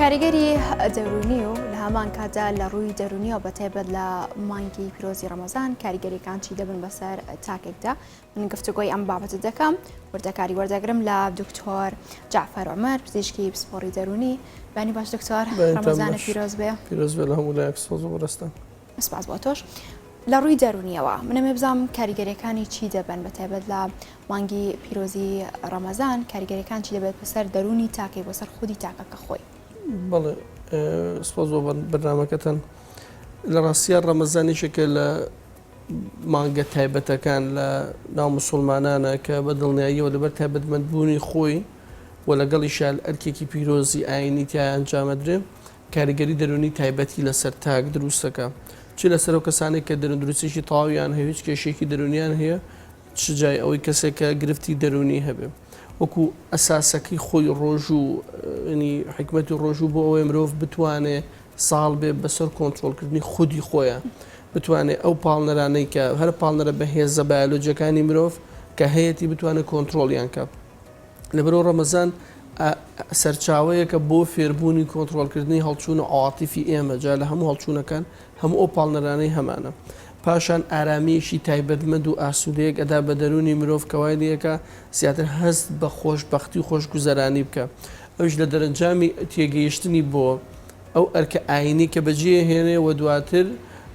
کاریگەری دەرونی و لە هەمان کاتدا لە ڕووی دەرونیەوە بەتایبەت لە مانگی پیرۆزی ڕەمەزان کاریگەریەکان چی دەبن بەسەر تاکێکدا. من گفتوگۆی ئەم بابەتە دەکەم، وردەکاری وەردەگرم لە دکتۆر جعفەر عومەر، پزیشکی پسپۆڕی دەرونی. بانی باش دکتۆر، ڕەمەزانە پیرۆز بێ. پیرۆز بێ لە هەموو لایەک سۆز و بەڕێستان. سپاس بۆ تۆش. لە ڕووی دەرونیەوە منەمێ بزانم کاریگەریەکانی چی دەبن بەتایبەت لە مانگی پیرۆزی ڕەمەزان، کاریگەریەکان چی دەبێت بەسەر دەرونی تاکەی بەسەر خودی تاکەکە خۆی. بەڵێ سپاس بۆ بەرنامەکەتان. لە ڕاستیە ڕەمەزانیشێکە لە مانگە تایبەتەکان لە ناو موسڵمانانە کە بە دڵنیاییەوە لەبەر تایبەتمەندبوونی خۆی و لەگەڵیشیان ئەرکێکی پیرۆزی ئاینی تیا ئەنجامەدرێ کاریگەری دەرونی تایبەتی لەسەر تاک دروستەکە. چی لەسەر ئەو کەسانێک کە دەرەندروستیشی تەواویان هەیە، هیچ کێشێکی دەرونیان هەیە، چ جای ئەوەی کەسێک کە گرفتی دەرونی هەبێ. وەکو ئەساسەکەی خۆی ڕۆژوو ینی حکمەتی ڕۆژوو بۆ ئەوەی مرۆڤ بتوانێت ساڵ بێ بەسەر کۆنتترۆلکردنی خودی خۆیان، بتوانێت ئەو پاڵنەرانەی کە هەر پاڵنەرە بە هێزە بایۆلۆجیەکانی مرۆڤ کە هەیەی بتوانێت کۆنتترۆلیان کە. لەبەرەوە ڕەمەزان سەرچاوەیەکە بۆ فێربوونی کۆنتترۆلکردنی هەڵچوونە عاتیفی ئێمە، جا لە هەموو هەڵچوونەکان هەموو ئەو پاڵنەرانەی هەمانە. پاشان ئارامیشی تایبەتمەند و ئاسوودەیەک ئەدا بە دەرونی مرۆڤ کەوای لەکە زیاتر هەست بە خۆشبەختی و خۆشگوزەرانی بکە. ئەوش لە دەرەنجامی تێگەیشتنی بۆ ئەو ئەرکە ئاینی کە بەجێ هێنێ و دواتر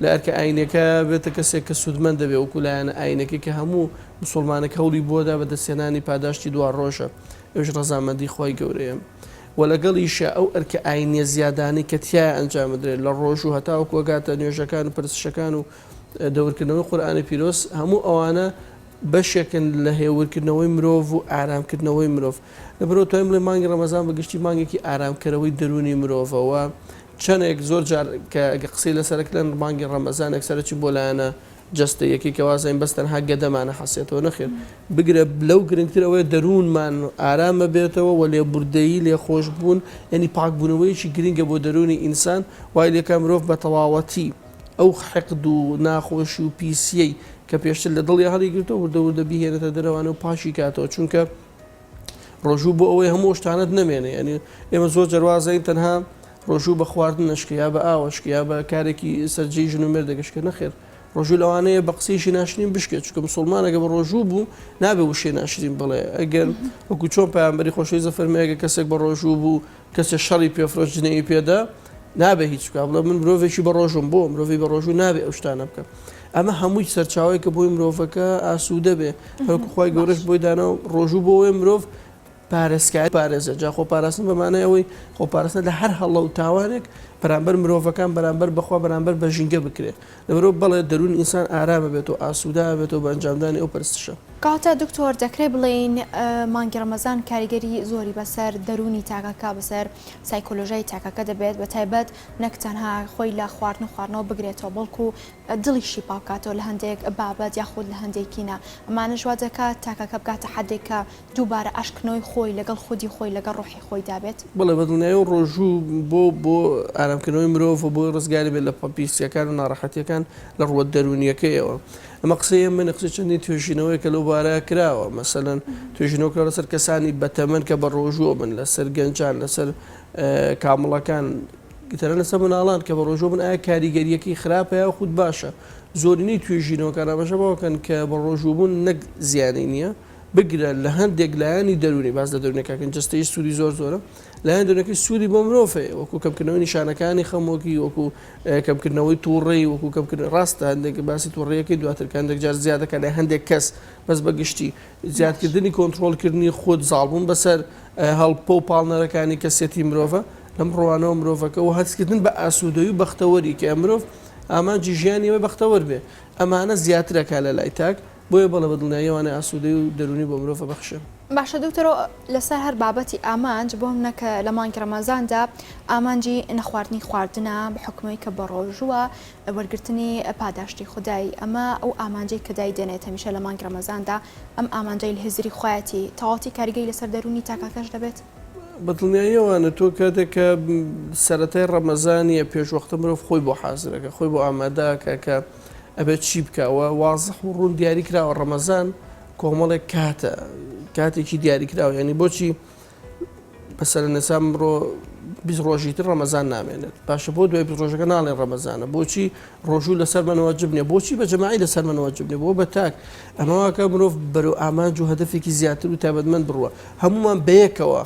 لە ئەرکە ئاینەکە بێتە کەسێک کە سوودمەند دەبێ وەکو لایەنە ئاینەکەی کە هەموو مسلمانێک هەوڵی بۆدا بە دەستێنانی پاداشتی دووار ڕۆژە. ئەوش ڕەزامەندی خۆی گەورەیە. و لەگەڵیشە ئەو ئەرکە ئاینیە زیادانی کە تایە ئەنجامدرێت لە ڕۆژ و هەتاوەکو وەگاتە نوێژەکان و پرسشەکان و دەورکردنەوەی قورئانی پیرۆز، هەموو ئەوانە بەشێکن لە هێورکردنەوەی مرۆڤ و ئارامکردنەوەی مرۆڤ. لەبەرەوە توانین بڵێ مانگی ڕەمەزان بەگشتی مانگێکی ئارامکەرەوەی دەرونی مرۆڤەوە. چەندێک زۆر جار کە قسەی لەسەرکلەن مانگی ڕەمەزان ئەکسەرەکی بۆ لایەنە جەستە یەکی کەوازین بەس تەنها گەدەمانە حەسێتەوە، نەخێر بگرە لەو گرنگتر ئەوەیە دەروونمان ئارامە بێتەوە و لێبوردەیی لێ خۆشبوون، یعنی پاکبوونەوەیکی گرنگە بۆ دەرونی ئینسان، وای لێکە مرۆڤ بە تەواوەتی ئەو حەقد و ناخۆشی و پیسیەی کە پێشتر لە دڵی هەڵیگرتەوە وردەوردە بیهێنێتە دەرەوانە و پاشی کاتەوە، چونکە ڕۆژوو بۆ ئەوەی هەموو شتانت نەمێنێ. ینی ئێمە زۆر جەروازین تەنها ڕۆژوو بە خواردن نشکە یا بە ئاوەشکە یا بە کارێکی سەرجەی ژن و مێردەگەشکە، نەخێر ڕۆژوو لەوانەیە بە قسەیشی ناشرین بشکێت، چونکە مسلمانەکە بە ڕۆژوو بوو نابێ وشەی ناشرین بڵێ. ئەگەر وەکو چۆن پەیامبەری خۆشەویست فەرمێگە کەسێک بە ڕۆژوو بوو کەسێک شەڕی پێفرۆش جنێی پێدا نابێ هیچ بکە، بڵێ من مرۆڤێکی بە ڕۆژم بۆ مرۆڤی بە ڕۆژوو نابێ ئەو شتانە بکە. ئەمە هەمووی سەرچاوی کە بۆی مرۆڤەکە ئاسوودە بێ، هەرکو خۆی گەورەش بۆی دانەوە ڕۆژوو بۆ ئەوەی مرۆڤ پارێزکاری پارێزە. جا خۆپاراستن بەمانای ئەوەی خۆپاراستن لە هەر هەڵە و تاوانێک بەرامبەر مرۆڤەکان بەرامبەر بەخوا بەرامبەر بە ژینگە بکرێت. لەبەرەوە بەڵێ دەرون ئینسان ئارامە بێت و ئاسوودا بێتەوە بە ئەنجامدانی ئەو پرسشە. کاتە دکتۆر دەکرێت بڵێن مانگی ڕەمەزان کاریگەری زۆری بەسەر دەرونی تاکەکە بەسەر سایکۆلۆژیای تاکەکە دەبێت، بە تایبەت نەک تەنها خۆی لە خواردنەوە بگرێتەوە بەڵکو دڵیشی پاکاتەوە لە هەندێک بابەت یاخود لە هەندێکینە. ئەمانەش وا دەکات تاکەکە بگاتە حەدێک کە دووبارە ئاشکردنەوەی خۆی لەگەڵ خودی خۆی لەگەڵ ڕۆحی خۆی دابێت. بڵێ بەدڵنیایی ڕۆژوو بۆ ئارامکردنەوەی مرۆڤ و بۆ ڕزگاری بێت لە پیسیەکان و ناڕەحەتیەکان لە ڕووە دەرونیەکەیەوە. ئەمە قسەیە من قسە چەندی توێژینەوەی کە لەو بارەیە کراوە، مەسەلەن توێژینەوە لەسەر کەسانی بەتەمەن کە بە ڕۆژووە من لەسەر گەنجان لەسەر کامڵەکان گتەرە لەسەر مناڵان کە بە ڕۆژوو من ئایا کاریگەریەکەی خراپەیە خود باشە. زۆرینەی توێژینەوەکان ئەمەشە بەوەکەن کە بە ڕۆژوو بوون نەک زیانی نییە، بگرە لە هەندێک لایانی دەرونی باز لە دەرونەکەکەن جستەی سوودی زۆر زۆرە، لایەن دەرونەکەی سوودی بۆ مرۆڤەیە، وەکو کەمکردنەوەی نیشانەکانی خەمۆکی، وەکو کەمکردنەوەی تووڕێی، وەکو کەمکردن ڕاستە هەندێک باسی تووڕێیەکەی دواترکە هەندێک جار زیادەکە لە هەندێک کەس بەس بەگشتی زیادکردنی کۆنتترۆلکردنی خۆت زاڵبوون بەسەر هەڵپە و پاڵنەرەکانی کەسێتی مرۆڤە لەم ڕوانەوە مرۆڤەکە و هەستکردن بە ئاسوودەوی و بەختەوەری کە مرۆڤ ئامانجی ژیانیەوە بەختەوەر بێ. ئەمانە زیاترەکە لە لای تاک، بۆیە بەڵە بەدڵنیاییوانە ئاسوودەی و دەرونی بۆ مرۆڤ بەخشە. باشە دکتۆرۆ، لەسەر هەر بابەتی ئامانج بۆم نەکە لە مانگی ڕەمەزاندا ئامانجی نەخواردنی خواردنە بە حکومەی کە بە ڕۆژووە وەرگرتنی پاداشتی خودایی، ئەمە ئەو ئامانجەی کە دای دێنێت هەمیشە لە مانگی ڕەمەزاندا ئەم ئامانجەی لە هزری خۆیەتی تەواوەتی کاریگەری لەسەر دەرونی تاکەکەش دەبێت. بەدڵنیاییەوانە تۆ کاتێک کە سەرەتای ڕەمەزانیە پێشوەختە مرۆڤ خۆی بۆ حازرەکە، خۆی بۆ ئامادەکە کە ئەبێت چی بکەوە وازح و ڕوون دیاری کراوە. ڕەمەزان کۆمەڵێک کاتێکی دیاری کراوە، ینی بۆچی بەسەر نەسا مرۆ 20 ڕۆژی تر ڕەمەزان نامێنێت باشە بۆ دوای 20 ڕۆژەکە ناڵێن ڕەمەزانە بۆچی ڕۆژوو لەسەر منەوەجب نیە بۆچی بە جەماعی لەسەر منەوەجب نیە بۆ بە تاک ئەمەواکە مرۆڤ بەرەو ئامانج و هەدەفێکی زیاتر و تایبەتمەند بڕوە هەمومان بەیەکەوە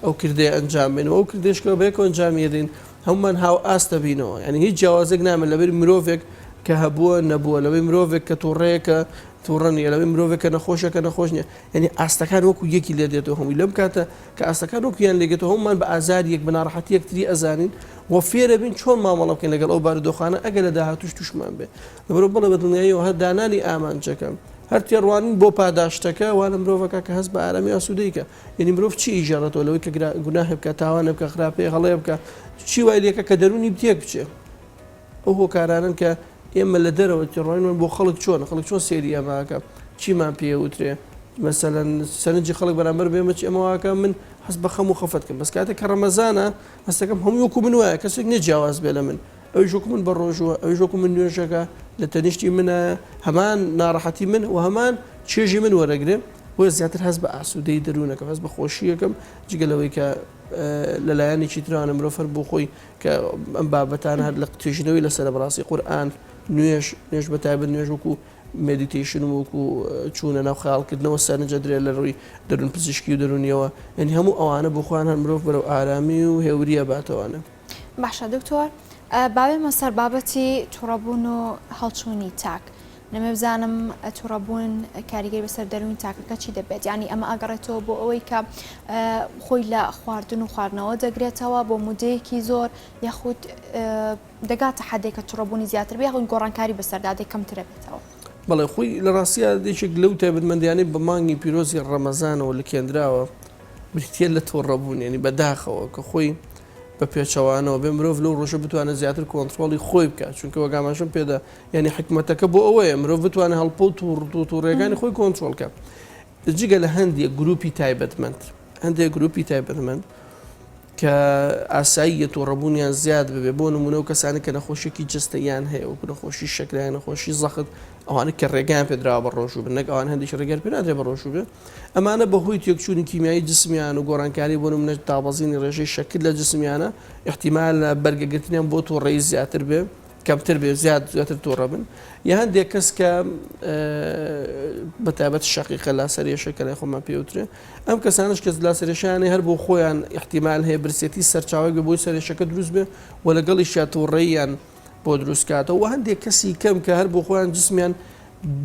ئەو کردێ ئەنجام بێنەوە ئەو کردێشکەوە بەیەکەوە ئەنجامی دەین هەمومان هاو ئاستە بینەوە یعنی هیچ جیاوازێک نامێت لەبەر مرۆڤێک کە هەبووە نەبووە لەوەی مرۆڤێک کە تووڕەیەکە تووڕەنیە لەوەی مرۆڤێکە نەخۆشەکە نەخۆش نیە یعنی ئاستەکان وەکو یەکی لێ دێتەوە هەمووی لەم کاتە کە ئاستەکان وەکویان لێگێتەوە هەمومان بە ئازاری یەک بە ناڕەحەتی یەکتری ئەزانین و فێرە بین چۆن مامەڵە بکەین لەگەڵ ئەو بارودۆخانە ئەگەر لە داهاتوش توشمان بێ لەبەرەوە بڵێ بە دڵنیاییەوە هەر دانانی ئامانجەکەم هەر تێڕوانین بۆ پاداشتەکە وانە مرۆڤەکە کە هەست بە ئارامی ئاسوودەیکە یعنی مرۆڤ چی ئیژەڕێتەوە لەوەی کە گوناهێ بکە تاوانە بکە خراپێ هەڵەیە بکە چی وای لێکە کە دەرونی بتێک بچێ ئەو هۆکارانن کە ئێمە لە دەرەوە تێڕوانین بۆ خەڵک چۆن سێری ئەماکە چیمان پێوترێ مەسەلەن سەرنجی خەڵک بەرامبەر بێمە چ ئەمەواکە من هەست بە خەم و خەفتکەم بەس کاتێک کە ڕەمەزانە هەستەکەم هەموو وەکو من وایە کەسێک نەجیاواز بێ لە من ئەوی ژۆکو من بە ڕۆژوە ئەوی ژۆکو من نوێژەکە لە تەنیشتی منە هەمان ناڕەحەتی من و هەمان چێژی من وەرەگرێ بۆ زیاتر هەست بە ئاسوودەی دەروونەکە هەست بە خۆشیەکەم جگەلەوەی کە لەلایەنێکی ترانە مرۆڤ هەر بۆ خۆی کە ئەم بابەتان هەر لە توێژینەوەی لەسەر بەڕاستی قورئان نوێژ بە تایبەت نوێژ وەکو مدیتیشن وەکو چوونە ناو خەیاڵکردنەوە سەرنجە درێ لە ڕووی دەرون پزیشکی و دەرونیەوە یعنی هەموو ئەوانە بۆ خۆیان هەر مرۆڤ بەرەو ئارامی و هێوریە باتەوانە باشە دکتۆر باوێمە سەر بابەتی تووڕەبوون و هەڵچوونی تاک نەمە بزانم تووڕەبوون کاریگەری بەسەر دەروین تاکەکە چی دەبێت ینی ئەمە ئاگەڕێتەوە بۆ ئەوەی کە خۆی لە خواردن و خواردنەوە دەگرێتەوە بۆ مودەیەکی زۆر یاخود دەگاتە حەدێکە تووڕەبوونی زیاتر بێ یاخود گۆڕانکاری بەسەردادەی کەمترە بێتەوە بەڵێ خۆی لە ڕاستیە دێشێک لەو تایبەتمەندیانەی بە مانگی پیرۆزی ڕەمەزانەوە لە کێنراوە بریتە لە تۆڕەبوون ینی بەداخەوە کە خۆی بە پێچەوانەوە بێ مرۆڤ لەو ڕۆژە بتوانێت زیاتر کۆنتترۆلی خۆی بکات چونکە وەگاماشم پێدا ینی حکمەتەکە بۆ ئەوەیە مرۆڤ بتوانێت هەڵپە و تووڕێگانی خۆی کۆنتترۆلکە جگە لە هەندێک گروپی تایبەتمەند هەندێک گروپی تایبەتمەند کە ئاساییە تۆڕەبوونیان زیاد ببێ بۆ نمونە و کەسانی کە نەخۆشیێکی جستەیان هەیە و نەخۆشی شەکرایان نەخۆشی زەخت ئەوانە کە ڕێگان پێدراوە بە ڕۆژوو بن نەک ئەوان هەندێک ڕێگەر پێ نادرێت بە ڕۆژوو بێ ئەمانە بەهۆی تێکچوونی کیمیایی جسمیان و گۆڕانکاری بۆ نمونە دابەزینی ڕێژەی شەکل لە جسمیانە احتیمال لە بەرگەگرتنیان بۆ تۆڕەیی زیاتر بێ کەمتر بێ زیاتر تۆڕە بن یا هەندێک کەس کە بەتابەت شەقیقە لاسەرێشە کە لای خۆمان پێوترێ ئەم کەسانش کەس لاسەرێشیانەی هەر بۆ خۆیان احتیمال هەیە برسێتی سەرچاوی بێ بۆی سەرێشەکە دروست بێ و لەگەڵیشیا تۆڕەییان بۆ دروستکاتەوە و هەندێک کەسی کەم کە هەر بۆ خۆیان جسمیان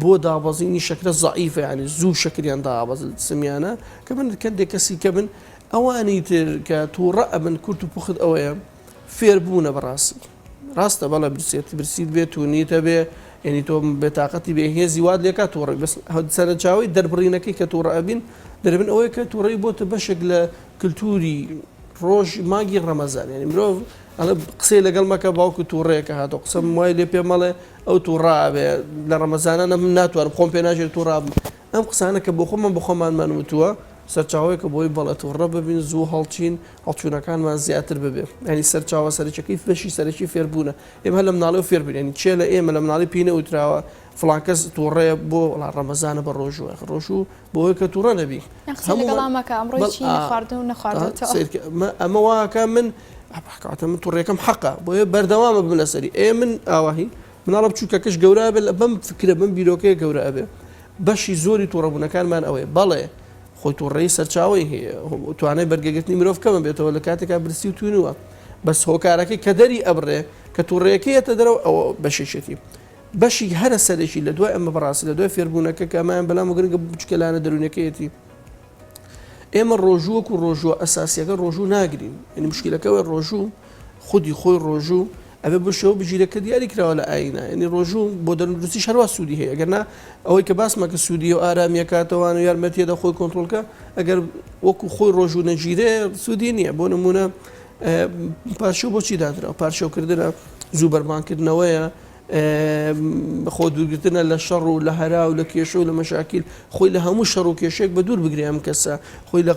بۆ دابەزینی شەکرە زەعیفە ینی زوو شەکریان دابەز جسمیانە کە من کەندێک کەسی کە بن ئەوانی تر کە تووڕە ئەبن کورت و پوخت ئەوەیە فێر بوونە بەڕاستی ڕاستە بەڵە برسیت بێت تونیتە بێ ینی تۆ بێتاقەتی بێ هێزی واد لێکات تووڕێک بەس سەرنجاوی دەربڕینەکەی کە تووڕە ئەبین دەربن ئەوەیە کە تووڕەی بۆتە بەشێک لە کللتوری ڕۆژ مانگی ڕەمەزان ینی مرۆڤ ئەڵە قسەی لەگەڵ مەکە باوکو تووڕەیەکە هاتۆ قسەم وای لێ پێ مەڵێ ئەو تووڕابێ لە ڕەمەزانانە من ناتوانم خۆم پێ ناژێت تووڕابم ئەم قسانە کە بۆ خۆمان بە خۆمانمان وتووە سەرچاوەیەکە بۆی بەڵێ تووڕە ببین زوو هەڵچین هەڵچوونەکانمان زیاتر ببێ ینی سەرچاوە سەرچەکەی بەشی سەرەکی فێربوونە ئێمە لە مناڵی و فێربین ینی چێ لە ئێمە لە مناڵی پینە وتراوە فڵان کەس تووڕەیە بۆ ڕەمەزانە بە ڕۆژوە ڕۆژوو بۆی کە تووڕە نەبی ئەمە واکە من من تووڕێکم حەقا بۆیە بەردەوامە بم لەسەری من ئاواهی مناڵە بچووکەکەش گەورە بێت بەم فکرە بم بیرۆکەیە گەورە ئەبێ بەشی زۆری تووڕەبوونەکانمان ئەوەیە بەڵێ خۆی تووڕەی سەرچاوی هەیە توانای بەرگەگرتنی مرۆڤ کەمە بێتەوە لە کاتێکا برسی و توونوە بەس هۆکارەکەی کە دەری ئەبڕێ کە تووڕەیەکەیەتە دەرەوە ئەوە بەشێشێتی بەشی هەرە سەرێکی لە دوای ئەمە بەڕاستی لە دوای فێربوونەکە کە ئەمایان بەلام و گرنگە بچکەلانە دەرونەکەیەتی ئێمە ڕۆژووەک و ڕۆژوە ئەساسیەکە ڕۆژوو ناگرین ینی مشکلەکەەوە ڕۆژوو خودی خۆی ڕۆژوو ئەبێ بشەوە بژیرەکە دیاری کراوە لە ئاینە ینی ڕۆژوو بۆ دەرونروستی شەروا سوودی هەیە ئەگەرنا ئەوەی کە باسمەکە سوودی و ئارامیەکاتەوان و یارمەتیەدا خۆی کۆنتترۆلکە ئەگەر وەکو خۆی ڕۆژوو نەگیرێ سوودی نییە بۆ نمونە پارشەو بۆچی دادرا پارشەوکردنە زوو بەرمانکردنەوەیە خۆ دوورگرتنە لە شەڕ و لە هەرا و لە کێشە و لە مەشاکیل خۆی لە هەموو شەڕ و کێشێک بە دوور بگرێ ئەم کەسە خۆی لە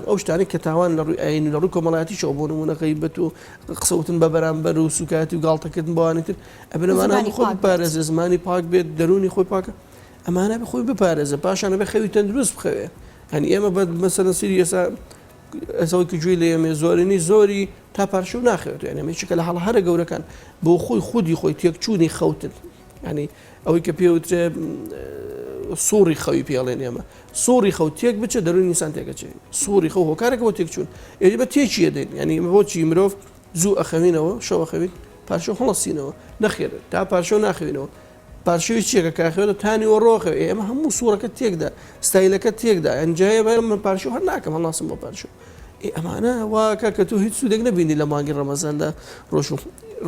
ئەو شتانی کە تاوان لە ڕووی ئاین لە ڕووی کۆمەڵایەتیشەوە بۆ نمونە غەیبەت و قسەوتن بە بەرامبەر و سوکاتی و گاڵتەکردن بەوانی تر ئەبنەمانە خۆی بپارێزێ زمانی پاک بێت دەرونی خۆی پاکە ئەمانە بە خۆی بپارێزە پاشانە بە خەوی تەندروست بخەوێ هەنی ئێمە بە مەسەلەن سری ئێستا ئەزەوەی کە گوێی لە ئێمە زۆرینی زۆری تا پارچە و ناخەوێت یعنی ئەمەیەکە لە هەڵ هەرە گەورەکان بۆ خۆی خودی خۆی تێکچوونی خەوتن ینی ئەوەی کە پێوترێ سووری خەوی پێڵێن ئێمە سووری خەوت تێک بچە دەروی نیسان تێکەچێ سووری خەو هۆکارێکە بۆ تێکچوون ئێری بە تێکیە دێن ینی بۆچی مرۆڤ زوو ئەخەوینەوە شەو ئەخەوین پارچە هەڵەسینەوە نەخێر تا پارچە و ناخەوینەوە پارچەوی چیەکە کاخێتە تانی وە ڕۆخە ئێمە هەموو سوورەکە تێکدا ستایلەکە تێکدا ئەنجایە بە من پارچە هەر ناکەم هەڵاسم بۆ پارچە ئەمانە واکە کە تۆ هیچ سوودێک نبینی لە مانگی ڕەمەزاندا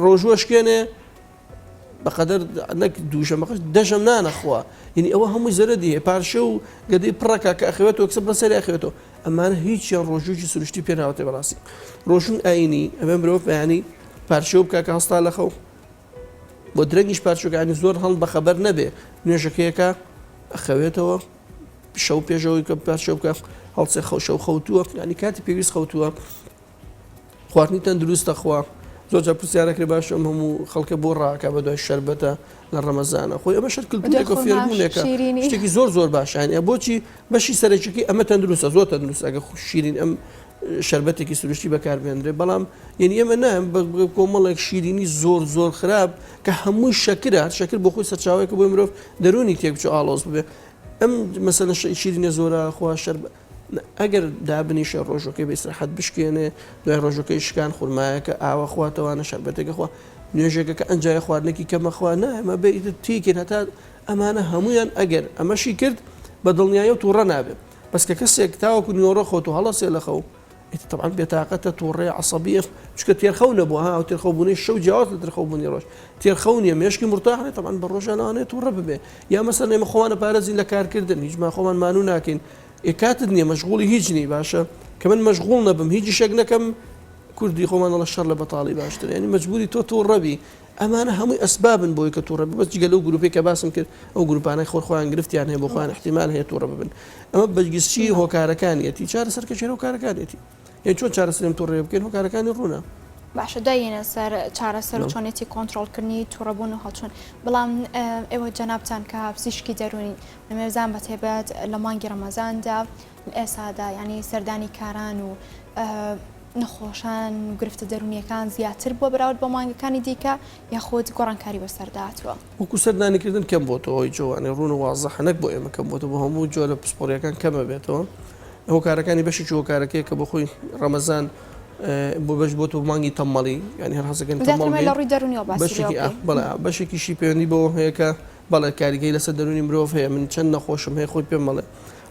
ڕۆژوەشکێنێ بەقەدەر نەک دووشەمەقش دەژەم نانەخوا یعنی ئەوە هەمووی زەرەدی هەیە پارچە و گەدەی پڕەکە کە ئەخەوێتەوە کەسە بەسەری ئەخەوێتەوە ئەمانە هیچیان ڕۆژوکی سروشتی پێ ناوەتێ بەڕاستی ڕۆژون ئاینی ئەمە مرۆڤ بەیانی پارچە و بکە کە هەستا لە خەو بۆ درەنگیش پارچەکانی زۆر هەڵ بەخەبەر نەبێ نوێژەکەیەکە ئەخەوێتەوە شەو پێشەوەی کە پارچە بکە هەڵچێ شەو خەوتووە ینی کاتی پێویست خەوتووە خواردنی تەندروستە خوا زۆر جار پرسیارەکرێ باشە ئەم هەموو خەڵکە بۆ ڕاکە بە دوای شەربەتە لە ڕەمەزانە خۆی ئەمە شەر کلتورێک و فێربوونێکە شتێکی زۆر زۆر باشە ینی بۆچی بەشی سەرەکیەکەی ئەمە تەندروستە زۆر تەندروست ئەگە شیرین ئەم شەربەتێکی سروشتی بەکاربێنرێ بەڵام یعنی ئێمە نام کۆمەڵێک شیرینی زۆر زۆر خراپ کە هەمووی شەکرە شەکر بۆ خۆی سەرچاوەیەکە بۆی مرۆڤ دەرونی تێک بچۆ ئاڵۆز ببێ ئەم مەسەلە شیرینە زۆرە خوا شەربەت ئەگەر دابنیشە ڕۆژەکەی بە ئیسراحەت بشکێنێ دوای ڕۆژەکەی شکان خوورمایەکە ئاوە خواتەوانە شەربەتێکە خوا نوێژێکە کە ئەنجای خواردنێکی کەمەخوا نایمە بێ تێکێن هەتا ئەمانە هەمویان ئەگەر ئەمەشی کرد بە دڵنیایە و تووڕە نابێت بەس کە کەسێک تاوەکو نیۆڕە خۆت و هەڵەسێ لە خەو طبعا بێتاقەتە تووڕێ عەسەبیە چکە تێرخەو نەبووە ها و تێرخەوبوونی شەو جیاواز لە تێرخەوبوونی ڕۆژ تێرخەو نیە مێشکی مرتاحێ طبعا بە ڕۆژانەوانێ تووڕە ببێ یا مەسەڵەن ئێمە خۆوانە پارێزین لە کارکردن هیچمان خۆمان مانوو ناکەین کاتت نییە مەشغوڵی هیچ نی باشە کە من مەشغوڵ نەبم هیچی شەک نەکەم کوردی خۆمان لە شەڕ لە بەتاڵی باشتر ینی مەجبوری تۆ تووڕەبی ئەمانە هەمووی ئەسبابن بۆی کە تووڕە بەس جگە لەو گروپی کە باسم کرد ئەو گروپانەی خۆیان گرفتیان هەیە بۆ خۆیان احتیمال هەیە تووڕە ببن ئەمە بەگشتی هۆکارەکانیەتی چارەسەر کەچێرە هۆکارەکانێتی یان چۆن چارەسەرم تووڕێ بکەین هۆکارەکانی ڕوونە باشە داینە سەر چارەسەر و چۆنێتی کۆنتترۆلکردنی تووڕەبوون و هەڵچوون بەڵام ئێوە جەنابتان کە پزیشکی دەرونی نمێزان بەتێبەت لە مانگی ڕەمەزاندا ئێسادا ینی سەردانی کاران و نەخۆشان و گرفتە دەرونیەکان زیاتر بۆ بەراورد بە مانگەکانی دیکە یاخۆت گۆڕانکاری بەسەرداتوە وەکو سەردانیکردن کەم بۆتەوەی جوانی ڕوون و وازە حەنەک بۆ ئێمە کەم بۆتە بۆ هەموو جۆرە پسپۆریەکان کەمە بێتەوە هۆکارەکانی بەشی هۆکارەکەی کە بە خۆی ڕەمەزان بۆ بەش بۆ تۆ مانگی تەمەڵی ینی هەر حەزەکەن لە ڕووی دەرونیەوە بەشێکیشی پەیوەندی بۆ هەیە کە بەڵێ کاریگەی لەسەر دەرونی مرۆڤ هەیە من چەند نەخۆشم هەیە خۆی پێم مەڵێ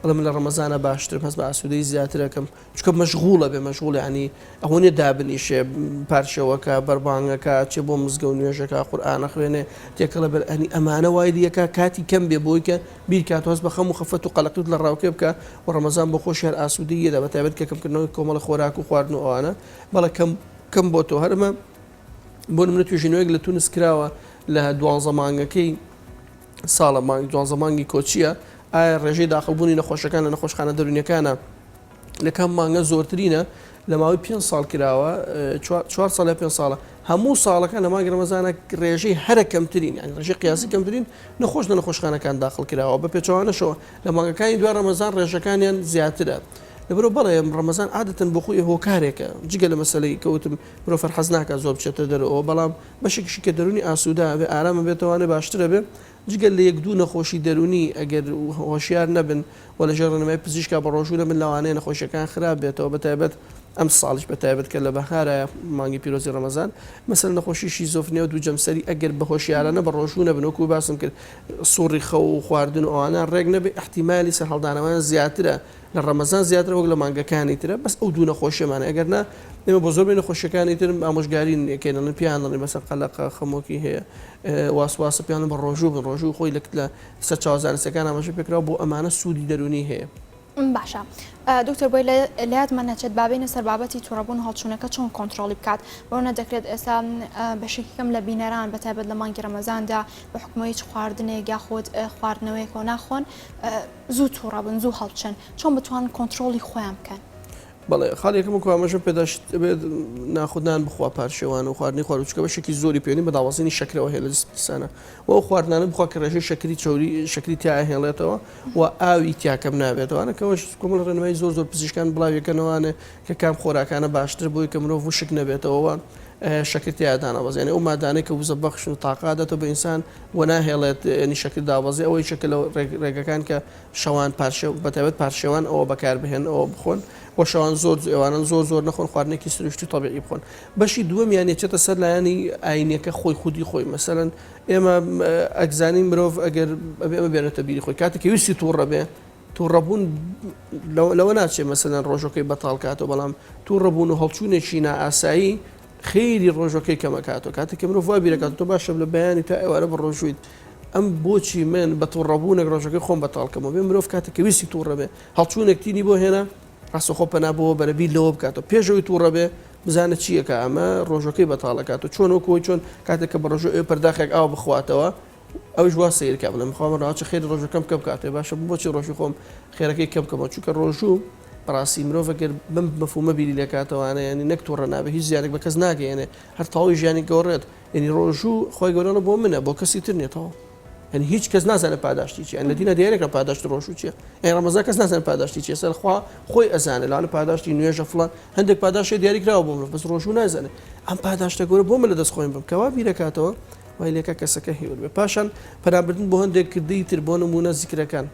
من لە ڕەمەزانە باشترم هەست بە ئاسوودەی زیاترەکەم چکە مەشغوڵە بێ مەشغوڵ ینی ئەوەنێ دابنیشێ پارچەوەکە بەربانگەکە چێ بۆ مزگە و نوێژەکە قورئانە خوێنێ تێکەڵە بەر ئەنی ئەمانە وای دیەکە کاتی کەم بێ بۆی کە بیر کاتۆز بە خەم و خەفەت و قەلەقیت لە ڕاوکێ بکە و ڕەمەزان بۆ خۆش هەر ئاسوودەیەدا بەتایبەت کە کەمکردنەوەی کۆمەڵە خۆراک و خواردن و ئەوانە بەڵێ کەم بۆ تۆ هەرمە بۆ منە توێژینەوەیەک لە تونس کراوە لە 12 مانگەکەی ساڵە مانگ 12 مانگی کۆچیە ئایا ڕێژەی داخڵبوونی نەخۆشەکان لە نەخۆشخانە دەرونیەکانە لە کام مانگە زۆرترینە لە ماوەی 5 ساڵ کراوە 4 ساڵ 5 ساڵە هەموو ساڵەکان لە مانگی ڕەمەزانە ڕێژەی هەرە کەمترین یعنی ڕێژەی قیاسی کەمترین نەخۆش لە نەخۆشخانەکان داخڵ کراوە بە پێچەوانەشەوە لە مانگەکانی دوای ڕەمەزان ڕێژەکانیان زیاترە لەبەرەوە بەڵێ ڕەمەزان عادەتەن بۆ خۆی هۆکارێکە جگە لە مەسەلەی کەوتم مرۆڤ فەرحەز ناکە زۆر بچێتە دەرەوە بەڵام بەشێکیشی کە دەرونی ئاسوودا بێ ئارامە بێتەوانێ باشترە بێ جگەل لە یەک دوو نەخۆشی دەرونی ئەگەر هۆشیار نەبن و لە ژێر ڕێنمای پزیشکا بە ڕۆژوو نەبن لەوانەیە نەخۆشیەکان خراپ بێتەوە بەتایبەت ئەم ساڵش بەتایبەت کە لە بەهارە مانگی پیرۆزی ڕەمەزان مەسەل نەخۆشی شیزۆفرینیا و دوو جەمسەری ئەگەر بە هۆشیارانە بە ڕۆژوو نەبن وەکو باسم کرد سووڕی خەو و خواردن و ئەوانە ڕێک نەبێ احتیمالی سەر هەڵدانەوەیان زیاترە لە ڕەمەزان زیاتر وەک لە مانگەکانی ترە بەس ئەو دوو نەخۆشیەمانە ئەگەر نا ئێمە بۆ زۆربەی نەخۆشیەکانی تر ئامۆژگارین یەکێنن پیانڵی مەسەر قەلەقە خەمۆکی هەیە واسواسە پیان بە ڕۆژوو بن ڕۆژوو خۆی لە سەر چاوەزانستەکان ئاماژە پێکراوە بۆ ئەمانە سوودی دەرونی هەیە باشە دکتۆر بۆی لایەتمان نەچێت بابینە سەر بابەتی تووڕەبوون هەڵچوونەکە چۆن کۆنتترۆلی بکات بەوە دەکرێت ئێستا بەشێکم لە بینەران بەتایبەت لە مانگی ڕەمەزاندا بە حکومەوەی خواردنێک یاخۆت خواردنەوەیەکەوە ناخۆن زوو تووڕەبن زوو هەڵچن چۆن بتوان کۆنتترۆلی خۆیان بکەن بەڵێ خاڵێکم کو ئەمەژە پێداشت بێت ناخوددان بخوا پارشێوان و خواردنی خواروچکە بە شکی زۆری پێێنی بە داوازینی شکرەوە هێ لە جسمسانە و خواردنانە بخوا کە ڕێژەی شکری چوری شکری تیا هێڵێتەوە و ئاوی تیاکەم نابێتەوەوانەکەەوەش کۆمەڵ ڕێنمای زۆر پزیشکان بڵاویەکەنەوەوانێ کە کام خۆراکانە باشتر بووی کە مرۆڤ شک نەبێتەوە شکرتی ئادانەوەزیێنێ ئەو مادانەی کە وزە بەخش و تااقادەتەوە بە ئینسان و ناهێڵێت نی شکل داوازی ئەوەی شکل ڕێگەکان کە شەوان بەتەوێت پارشێوان ئەوە بەکار بهێن ئەوە بخۆن و شەوان زۆر ئێوانن زۆر نەخۆن خواردنێکی سروشتی تەبیعی بخۆن بەشی دووەمیان یەچێتە سەر لایانی ئاینەکە خۆی خودی خۆی مەسەرەن ئێمە ئەگزانی مرۆڤ ئەگەر ئەمە بێنێتە بیری خۆی کاتێکی ویستی تووڕە بێ تووڕەبوون لەوە ناچێت مەسەرەن ڕۆژەکەی بەتاڵکاتەوە بەڵام تووڕەبوون و هەڵچوونێکی نائاسایی خێری ڕۆژەکەی کەمەکاتەوە کاتێک مرۆڤ وا بیرەکات تۆ باشە لە بەیانی تا ئێوارە بە ڕۆژویت ئەم بۆچی من بە تووڕەبوونێک ڕۆژەکەی خۆم بەتاڵکەمەوە بێ مرۆڤ کاتێکی ویستی تووڕە بێ هەڵچوونێکتینی بۆ هێنا ڕاستەخۆ پەنابەوە بەرەبی لەوە بکاتەوە پێشەوەی تووڕە بێ بزانە چیەکە ئەمە ڕۆژەکەی بەتاڵەکاتەوە چۆنەوەکۆی چۆن کاتێک کە بە ڕۆژە پەرداخێک ئاو بخواتەوە ئەوش وا سیرکە بڵێم خۆم ڕاچە خێر ڕۆژەکەم کەم کاتێ باشە بۆچی ڕۆژی خۆم خێرەکەی کەم کەمەوە چونکە ڕۆژوو بەڕاستی مرۆڤەگەر بم مەفهومە بیری لێکاتەوەوانە ینی نەک تووڕە نابێ هیچ زیانێک بە کەس ناگەێنێ هەر تەواوی ژیانی گەورێت ینی ڕۆژوو خۆی گەورانە بۆ منە بۆ کەسی تر نێتەوە ینی هیچ کەس نازانێت پاداشتی چیە لە دینە دیارێکە پاداشت ڕۆژوو چیە ئەی ڕەمەزان کەس نازانێت پاداشتی چیە سەرخوا خۆی ئەزانێت لاانە پاداشتی نوێژە فڵان هەندێک پاداشتی دیاریکراوە بۆ مرۆڤ بەس ڕۆژوو نازانێت ئەم پاداشتە گەورە بۆ من لە دەست خۆیم بم کەوا بیرەکاتەوە وای لێکە کەسەکە هێور بێ پاشان پەنابردن بۆ هەندێک کردی تر بۆ نمونە زیکرەکان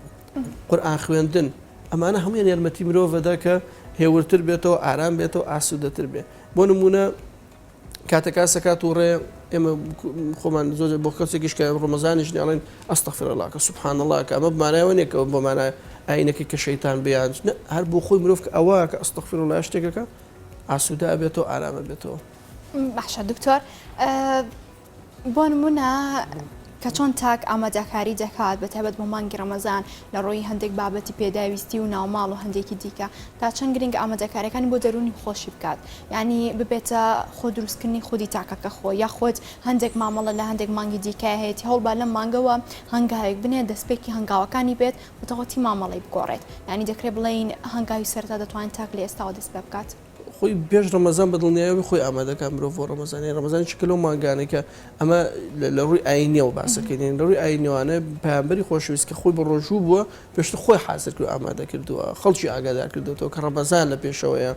قورئان خوێندن ئەمانە هەموویان یارمەتی مرۆڤەدا کە هێورتر بێتەوە ئارام بێتەوە ئاسوودەتر بێ بۆ نمونە کاتەکە سەکات و ڕێ ئێمە خۆمان زۆر بۆ کەسێکیش کە ڕۆمەزانیش ناڵێن ئەستەغفیرڵڵاه کە سوبحان الله کە ئەمە بمانایەوەنێکەوە بۆ مانای ئاینەکەی کە شەیتان بیان هەر بۆ خۆی مرۆڤ کە ئەوە کە ئەستەغفیرڵڵاه شتێکەکە ئاسوودا بێتەوە ئارامە بێتەوە. باشە دکتۆر بۆ نمونە کە چۆن تاک ئامادەکاری دەکات بە تایبەت بۆ مانگی ڕەمەزان لە ڕۆی هەندێک بابەتی پێداویستی و ناوماڵ و هەندێکی دیکە تا چەند گرنگ ئامادەکاریەکانی بۆ دەرونی خۆشی بکات ینی ببێتە خۆ دروستکردنی خودی تاکەکە خۆ یا خۆت هەندێک مامەڵە لە هەندێک مانگی دیکە هەیەی هەڵبا لەم مانگەوە هەنگاوێک بنێ دەستپێکی هەنگاوەکانی بێت بەتەواتی مامەڵی بگۆڕێت ینی دەکرێت بڵین هەنگاوی سەرتا دەتوانێت تاک لە ئێستاوە دەست پێ بکات. خۆی پێش ڕەمەزان بەدڵنیایەوەی خۆی ئامادەکان مرۆڤ بۆ ڕەمەزانی ڕەمەزانی شکلەوە ماگانێکە ئەمە لە ڕووی ئاینیەوە باسەکەین لە ڕووی ئاینیوانە پەیامبەری خۆشەویست کە خۆی بە ڕۆژوو بووە پێشتر خۆی حازر کرد و ئامادە کردووە خەڵکی ئاگادار کردوەوە کە ڕەمەزان لە پێشەوەیە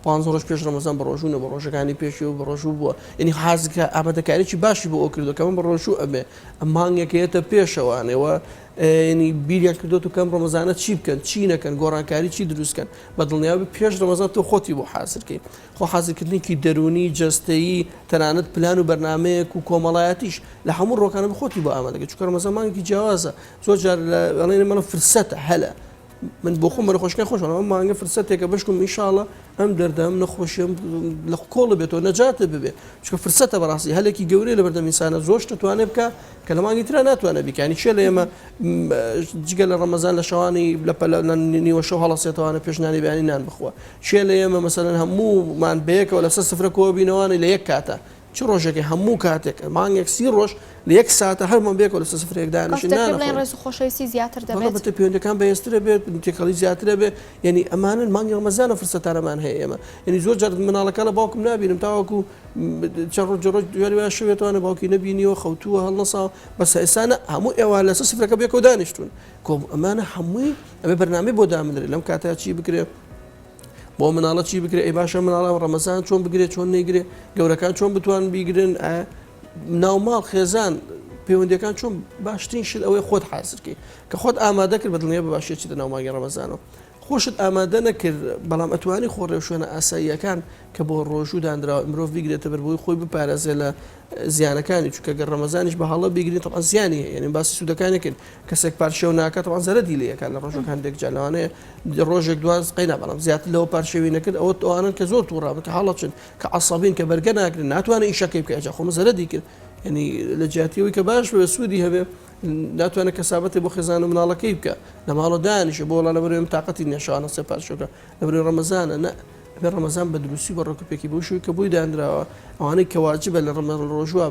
5 ڕۆژ پێش ڕەمەزان بە ڕۆژوونە بە ڕۆژەکانی پێشی و بە ڕۆژوو بووە ینی حازکە ئامادەکاریی باشی بۆ ئەو کردو کە من بە ڕۆژوو ئەبێ ئەم مانگێکێتە پێشەوانەوە ینی بیریان کردوت و کەم ڕەمەزانە چی بکەن چی نەکەن گۆڕانکاری چی دروستکەن بە دڵنیابی پێش ڕەمەزان تۆ خۆتی بۆ حازرکەین خۆ حازرکردنێکی دەرونی جەستەیی تەنانەت پلان و بەرنمەیەک و کۆمەڵایەتیش لە هەموو ڕۆکانە بخۆتی بۆ ئامادەکە چونکە ڕەمەزان مانگێکی جیاوازە زۆر جار لەڵێنی منە فرسەتە هەلە من بۆ خۆم بەرەخۆشکە خۆشم ئەم مانگە فرسەتێکە بەشکم ئینشاءڵڵا ئەم دەردەم نەخۆشیم لە کۆڵە بێتەوە نەجاتە ببێ چونکە فرسەتە بەڕاستی هەلێکی گەورەی لە بەردەم ئینسانە زۆرش دەتوانێت بکە کە لە مانگی ترا ناتوانێت بیکانی چێ لە ئێمە جگە لە ڕەمەزان لە شەوانی لە نیوە شەو هەڵەسێتەوانە پێشنانی بەیانی نان بخوە چێ لە ئێمە مەسەلەن هەموومان بەیەکەوە لەسەر سفرەکەوە بینەوەی لە یەک کاتە چ ڕۆژێکی هەموو کاتێک مانگێک 30 ڕۆژ لە یەک ساتە هەرمان بێکەوە لە سفرێک دانیشتن ڕێز و خۆشەویستی زیاتر دەبێت بەتە پەیوەندەکان بەهێزترە بێت تێکەڵی زیاترە بێت یعنی ئەمانن مانگی ڕەمەزانە فرسەتانەمان هەیە ئێمە یعنی زۆر جار مناڵەکان لە باوکم نبینم تاوەکو چەند ڕۆژ جواری وایە شەوێتوانە باوکی نبینیەوە خەوتووە هەڵنەساوە بەس ئێسانە هەموو ئێوە لەسەر سفرەکە بێکەوە دانیشتون کۆم ئەمانە هەمووی ئەبێ بەرنامەی بۆ دامنرێت لەم کاتە چی بکرێت بۆ مناڵە چی بکرێت ئەی باشە مناڵە ڕەمەزان چۆن بگرێت چۆن نەیگرێ گەورەکان چۆن بتوان بیگرن ناوماڵ خێزان پەیوەندیەکان چۆن باشترین شت ئەوەی خۆت حازرکەی کە خۆت ئامادە کرد بە دڵنیە بە باشێکی لە ناومانگی ڕەمەزانەوە خۆشت ئامادە نەکرد بەڵام ئەتوانی خۆڕێ شوێنە ئاساییەکان کە بۆ ڕۆژوو دانراوە مرۆڤ بیگرێتە بەربووی خۆی بپارێزێ لە زیانەکانی چونکە گەر ڕەمەزانیش بە هەڵە بیگرین تەڵا زیانی هەیە یعنی باسی سوودەکانی کرد کەسێک پارشێو ناکات تەڵا زەرەدی لەکان لە ڕۆژەکان دێک جالوانەیە ڕۆژێک دواز قەینا بەڵام زیاتر لەوە پارشێوی نەکرد ئەوە ئەوانن کە زۆر تووڕابن کە هەڵەچن کە عەسەبین کە بەرگە ناکرن ناتوانێت ئیشەکەی بکە ئەجا خۆمە زەرەدی کرد ینی لە جیاتیەوەی کە باش بە سوودی هەبێ ناتوانێت کەسابەتی بۆ خێزان و مناڵەکەی بکە لە ماڵە دانیشە بۆ لەبەرێم تااقەتی نێشانە سێ پارشەکە لەبەر ڕەمەزانە نە بێ ڕەمەزان بە دروستی بە ڕۆکوپێکی بۆ شووی کە بووی دانراوە ئەوانەی کەواجبە لە ڕۆژوە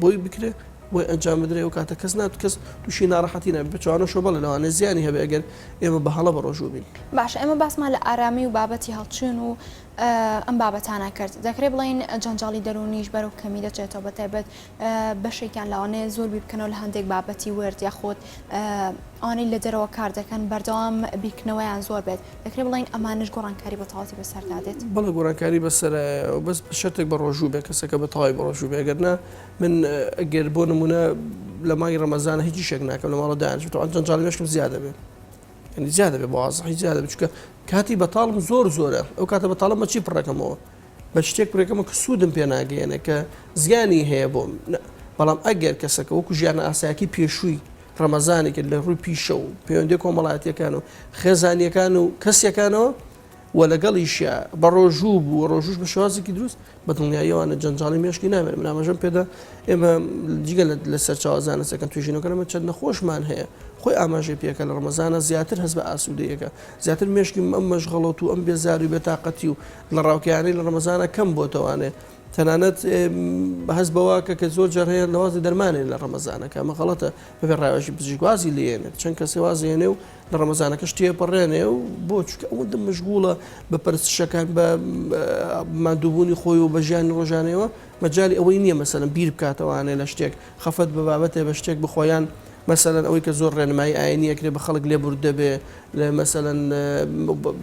بۆی بکرێ بۆی ئەنجام بدرێ و کاتە کەس نات کەس تووشی ناڕەحەتی نەبێت بچوانە شۆ بەڵێ لەوانە زیانی هەبێ ئەگەر ئێمە بە هەڵە بەڕۆژوو بین. باش ئێمە باسمان لە ئارامی و بابەتی هەڵچوون و ئەم بابەتانە کرد دەکرێت بڵین جەنجاڵی دەرونیش بەرەو کەمی دەچێتەوە بەتایبەت بەشێکیان لەوانەیە زۆر بیبکەنەوە لە هەندێک بابەتی ورد یاخۆت ئەوانەی لە دەرەوە کار دەکەن بەردەوام بیرکردنەوەیان زۆر بێت دەکرێت بڵین ئەمانش گۆڕانکاری بە تەواوی بەسەردادێت. بەڵێ گۆڕانکاری بەسەر بەس شتێک بە ڕۆژوو بێ کەسەکە بە تەواوی بە ڕۆژوو بێ ئەگەرنا من ئەگەر بۆ نمونە لە مانگی ڕەمەزانە هیچی شێک ناکەم لە ماڵە دانیشت جەنجاڵی مێشکم زیادە بێ يعني زیادە بێ بەوازحی زیادە بچکە کاتی بەتاڵم زۆرە ئەو کاتە بەتاڵمە چی پڕەکەمەوە بە شتێک پڕێکەمە کە سوودم پێ ناگەێنە کە زیانی هەیە بۆم بەڵام ئەگەر کەسەکە وەکو ژیانە ئاسایەکی پێشووی ڕەمەزانێک لە ڕووی پیشە و پەیوەندی کۆمەڵایەتیەکان و خێزانیەکان و کەسیەکانەوە و لەگەڵیشە بە ڕۆژوو بوو ڕۆژوش بە شێوازێکی دروست بە دڵنیاییەوانە جەنجاڵی مێشکی نامێت من ئاماژەم پێدا ئێمە جگە لەسەر چاوەزانەسەکەن توێژینەکەمە چەند نەخۆشمان هەیە خۆی ئاماژەی پێکە لە ڕەمەزانە زیاتر هەست بە ئاسوودەیەەکە زیاتر مێشکی ئەم مەشغەڵەت و ئەم بێزاری و بێتاقەتی و لە ڕاوکیانەی لە ڕەمەزانە کەم بۆتەوانێ تەنانەت هەست بەواکە کە زۆر جار هەیە لەوازی دەرمانێن لە ڕەمەزانەکە ئەمە غەڵەتە بەبێ ڕاوێژی پزیشکوازی لێنێت چەند کەسێ وازێنێ و لە ڕەمەزانەکەش تێپەڕێنێ و بۆ چکە ئەوەندە مەشغوڵە بە پەرستشەکان بە مادووبوونی خۆی و بە ژیانی ڕۆژانەوە مەجای ئەوەی نییە مەسەلەن بیر بکاتەوانێ لە شتێک خەفەت بە بابەتێ بە شتێک بخۆیان مثلەن ئەوەی کە زۆر ڕێنمایی ئاینیەکرێ بە خەڵک لێ بوردە بێ لە مەسەلەن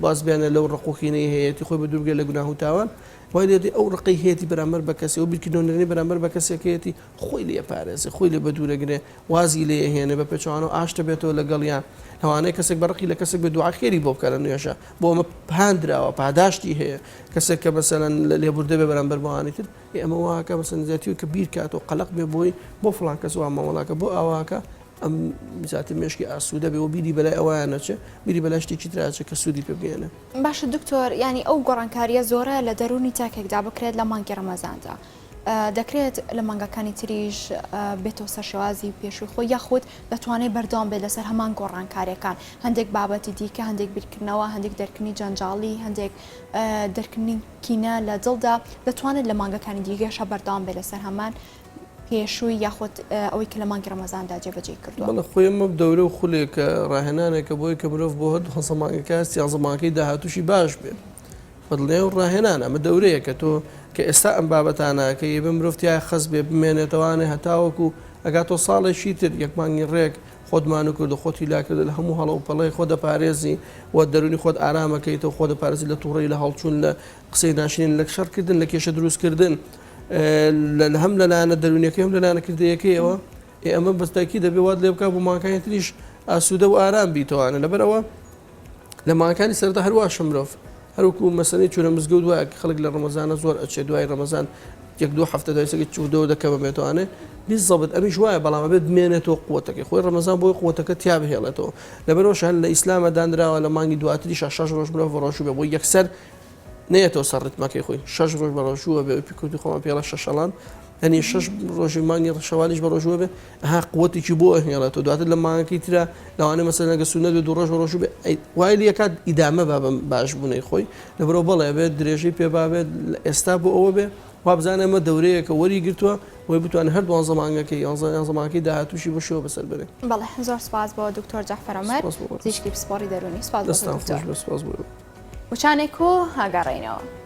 باز بێنە لەو ڕقوقینەی هەیەی خۆی بە دوورگە لە گوناه و تاوان وای لێ ئەو ڕقی هەیەی بەرامبەر بە کەسی و بیرکردنەوەی بەرامبەر بە کەسێکەتی خۆی لێ پارێزی خۆی لێ بە دوورەگرێ وازی لێ هێنێ بە پێچوانە و ئاشتە بێتەوە لەگەڵیان لەوانەیە کەسێک بەڕقی لە کەسێک بە دوعاخێری بۆ بکە لە نوێژە بۆ ئەمە پاندراوە پاداشتی هەیە کەسێک کە مەسەلەن لێبوردە بێ بەرامبەر بەوانی تر ئەمە واکە مەسەلەن زیاتیوە کە بیر کات و قەلق بێ بۆی بۆ فڵان کەس و مامەڵاکە بۆ ئاواکە ئەم زیاتر مێشکی ئاسوودە بێ و بیری بەلای ئەویانەچێ بیری بەلای شتێکی تراچێت کە سوودی پێ بگەێنێ. باشە دکتۆر ینی ئەو گۆڕانکاریە زۆرە لە دەرونی تاکێکدا بکرێت لە مانگی ڕەمەزاندا دەکرێت لە مانگەکانی تریش بێتەوە سەر شێوازی پێشووی خۆی یاخود دەتوانێت بەردەوام بێت لەسەر هەمان گۆڕانکاریەکان هەندێک بابەتی دیکە هەندێک بیرکردنەوە هەندێک دەرکردنی جەنجاڵی هەندێک دەرکردنی کینە لە دڵدا دەتوانێت لە مانگەکانی دیگەشە بەردەوام بێت لەسەر هەمان پێشووی یاخود ئەوەی کە لە مانگی ڕەمەزاندا جێبەجێ کردووە. بەڵێ خۆی ئەمە دەورە و خولێکە ڕاهێنانێکە بۆی کە مرۆڤ بۆ هەردوو خەسەمانگەکە سیازەمانکەی داهاتووشی باش بێت بەدڵێ و ڕاهێنانە ئەمە دەورەیە کە تۆ کە ئێستا ئەم بابەتانە کە یێ بە مرۆڤتیای خەس بێ بمێنێتەوانێ هەتاوەکو ئەگاتۆ ساڵێکی تر یەکمانگی ڕێک خۆتمان و کرد و خۆتی لاکرد لە هەموو هەڵە و پەڵەی خۆ دەپارێزی و دەرونی خۆت ئارامەکەیتەوە خۆ دەپارێزی لە تووڕی لە هەڵچوون لە قسەی ناشرین لە شەڕکردن لە کێشە دروستکردن هەم لەلایەنە دەرونیەکەی هەم لەلایەنە کردەیەکەیەوە ئەمە بەستایکی دەبێ وات لێ بکات بۆ ماکانی تریش ئاسوودە و ئارام بیتەوانە لەبەرەوە لە ماکانی سەردا هەرواشە مرۆڤ هەروکو مەسەلەی چونە مزگەوت وایە خەڵک لە ڕەمەزانە زۆر ئەچێ دوای ڕەمەزان یەک دو هەفتە دوای چوودەوە دەکەمە بێتوانێ بیزەبت ئەمیش وایە بەڵام بێت بمێنێتەوە قووەتەکەی خۆی ڕەمەزان بۆی قووەتەکە تیا بهێڵێتەوە لەبەرەوەش هەر لە ئیسلامە دانراوە لە مانگی دواتریش 6 ڕۆژ مرۆڤ ڕۆژوو بێ بۆ یەکسەر نەیەتەوە سەر ڕتمەکەی خۆی 6 ڕۆژ بە ڕۆژووە بێ پیکوتی خۆمان پێڵە شەشەڵان هەنی 6 ڕۆژی مانگی شەوالیش بە ڕۆژوە بێ ها قووەتێکی بۆ هێڵێتەوە دواتر لە مانگەکەی ترا لەوانەیە مەسەلەن ئەگەر سونەت بێ 2 ڕۆژ بە ڕۆژوو بێ وای لێ کات ئیدامە باش بوونەی خۆی لەبەرەوە بەڵێ بێت درێژەی پێ بابێت ئێستا بۆ ئەوە بێ وا بزانێ ئەمە دەورەیە کە وەری گرتووە وی بتوانێت هەر 12 مانگەکەی 11 زەمانکەی داهاتووشی بەشەوە بەسەر بێت. بەڵێ زۆر سپاس بۆ دکتۆر جەعفەر عومەر پزیشکی پسپۆڕی دەرونی سپاس بۆ دکتۆر. سپاس بۆ وچانێک و هاگەڕێینەوە.